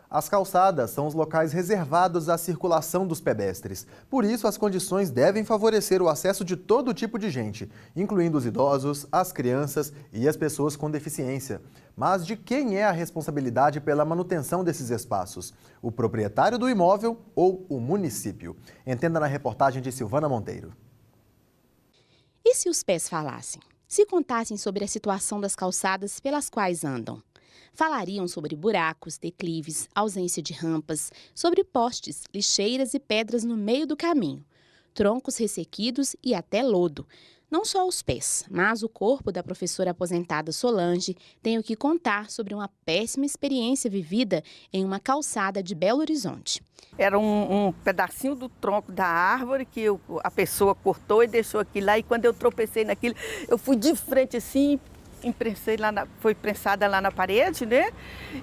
As calçadas são os locais reservados à circulação dos pedestres. Por isso, as condições devem favorecer o acesso de todo tipo de gente, incluindo os idosos, as crianças e as pessoas com deficiência. Mas de quem é a responsabilidade pela manutenção desses espaços? O proprietário do imóvel ou o município? Entenda na reportagem de Silvana Monteiro. E se os pés falassem? Se contassem sobre a situação das calçadas pelas quais andam? Falariam sobre buracos, declives, ausência de rampas, sobre postes, lixeiras e pedras no meio do caminho, troncos ressequidos e até lodo. Não só os pés, mas o corpo da professora aposentada Solange tem o que contar sobre uma péssima experiência vivida em uma calçada de Belo Horizonte. Era um pedacinho do tronco da árvore que a pessoa cortou e deixou aqui lá. E quando eu tropecei naquilo, eu fui de frente assim, foi prensada lá na parede, né?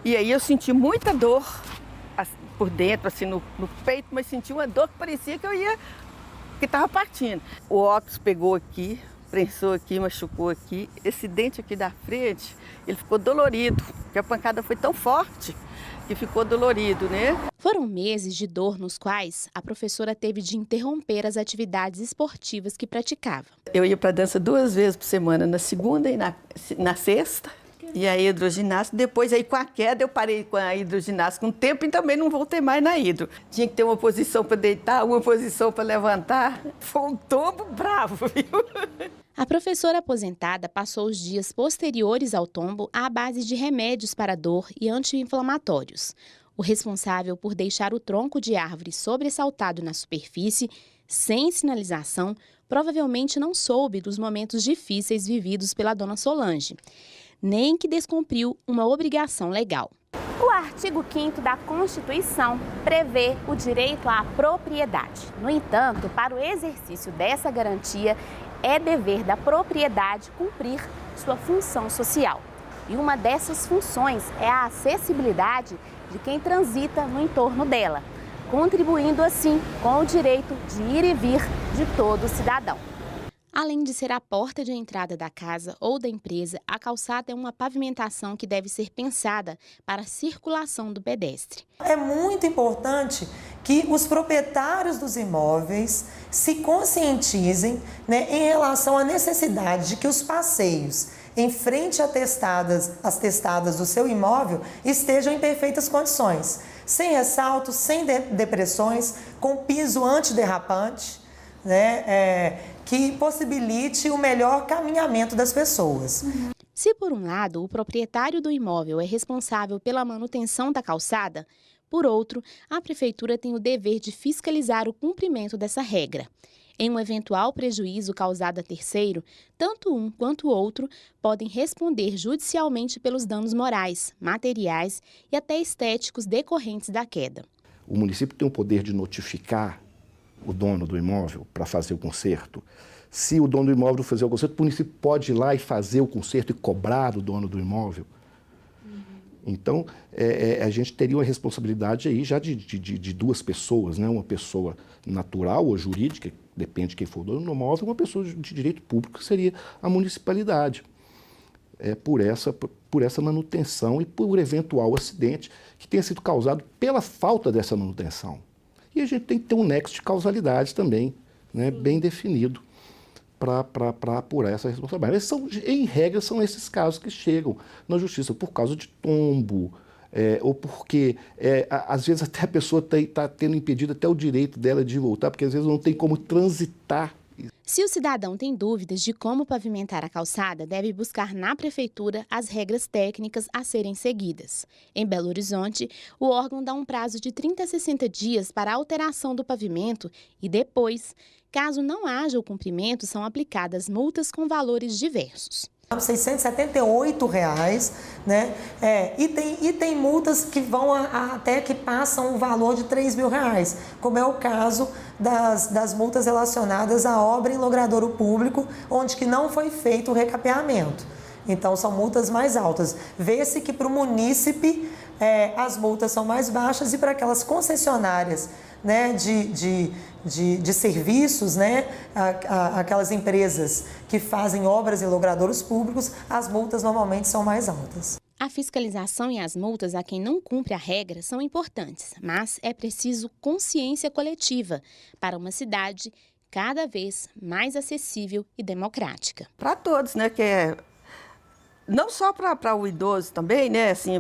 E aí eu senti muita dor por dentro, assim, no peito, mas senti uma dor que parecia que estava partindo. O óculos pegou aqui, prensou aqui, machucou aqui. Esse dente aqui da frente, ele ficou dolorido, porque a pancada foi tão forte que ficou dolorido, né? Foram meses de dor nos quais a professora teve de interromper as atividades esportivas que praticava. Eu ia para a dança 2 vezes por semana, na segunda e na sexta. E a hidroginástica, depois aí com a queda eu parei com a hidroginástica um tempo e também não voltei mais na hidro. Tinha que ter uma posição para deitar, uma posição para levantar. Foi um tombo bravo, viu? A professora aposentada passou os dias posteriores ao tombo à base de remédios para dor e anti-inflamatórios. O responsável por deixar o tronco de árvore sobressaltado na superfície, sem sinalização, provavelmente não soube dos momentos difíceis vividos pela dona Solange, nem que descumpriu uma obrigação legal. O artigo 5º da Constituição prevê o direito à propriedade. No entanto, para o exercício dessa garantia, é dever da propriedade cumprir sua função social. E uma dessas funções é a acessibilidade de quem transita no entorno dela, contribuindo assim com o direito de ir e vir de todo cidadão. Além de ser a porta de entrada da casa ou da empresa, a calçada é uma pavimentação que deve ser pensada para a circulação do pedestre. É muito importante que os proprietários dos imóveis se conscientizem, né, em relação à necessidade de que os passeios em frente às testadas do seu imóvel estejam em perfeitas condições, sem ressaltos, sem depressões, com piso antiderrapante, né, que possibilite o melhor caminhamento das pessoas. Se, por um lado, o proprietário do imóvel é responsável pela manutenção da calçada, por outro, a prefeitura tem o dever de fiscalizar o cumprimento dessa regra. Em um eventual prejuízo causado a terceiro, tanto um quanto o outro podem responder judicialmente pelos danos morais, materiais e até estéticos decorrentes da queda. O município tem o poder de notificar o dono do imóvel para fazer o conserto. Se o dono do imóvel fazer o conserto, o município pode ir lá e fazer o conserto e cobrar do dono do imóvel. Então, a gente teria uma responsabilidade aí já de 2 pessoas, né? Uma pessoa natural ou jurídica, depende de quem for o dono do imóvel, e uma pessoa de direito público, que seria a municipalidade. Por essa manutenção e por eventual acidente que tenha sido causado pela falta dessa manutenção. E a gente tem que ter um nexo de causalidade também, né, bem definido, para apurar essa responsabilidade. Em regra, são esses casos que chegam na justiça por causa de tombo, ou porque, às vezes, até a pessoa está tendo impedido até o direito dela de voltar, porque às vezes não tem como transitar. Se o cidadão tem dúvidas de como pavimentar a calçada, deve buscar na prefeitura as regras técnicas a serem seguidas. Em Belo Horizonte, o órgão dá um prazo de 30 a 60 dias para a alteração do pavimento e depois, caso não haja o cumprimento, são aplicadas multas com valores diversos. R$ 678, né? E tem multas que vão até que passam o valor de R$ 3.000, como é o caso das multas relacionadas à obra em logradouro público, onde que não foi feito o recapeamento. Então, são multas mais altas. Vê-se que para o munícipe as multas são mais baixas e para aquelas concessionárias, né, de serviços, né, aquelas empresas que fazem obras em logradouros públicos, as multas normalmente são mais altas. A fiscalização e as multas a quem não cumpre a regra são importantes, mas é preciso consciência coletiva para uma cidade cada vez mais acessível e democrática. Para todos, né? Que é não só para o idoso também, né? Assim,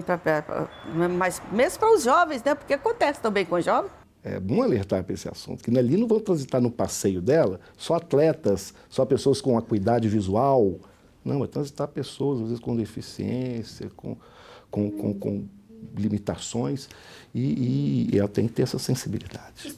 mas mesmo para os jovens, né? Porque acontece também com os jovens. É bom alertar para esse assunto, que ali não vão transitar no passeio dela só atletas, só pessoas com acuidade visual. Não, vai transitar pessoas, às vezes, com deficiência, com limitações, e ela tem que ter essa sensibilidade.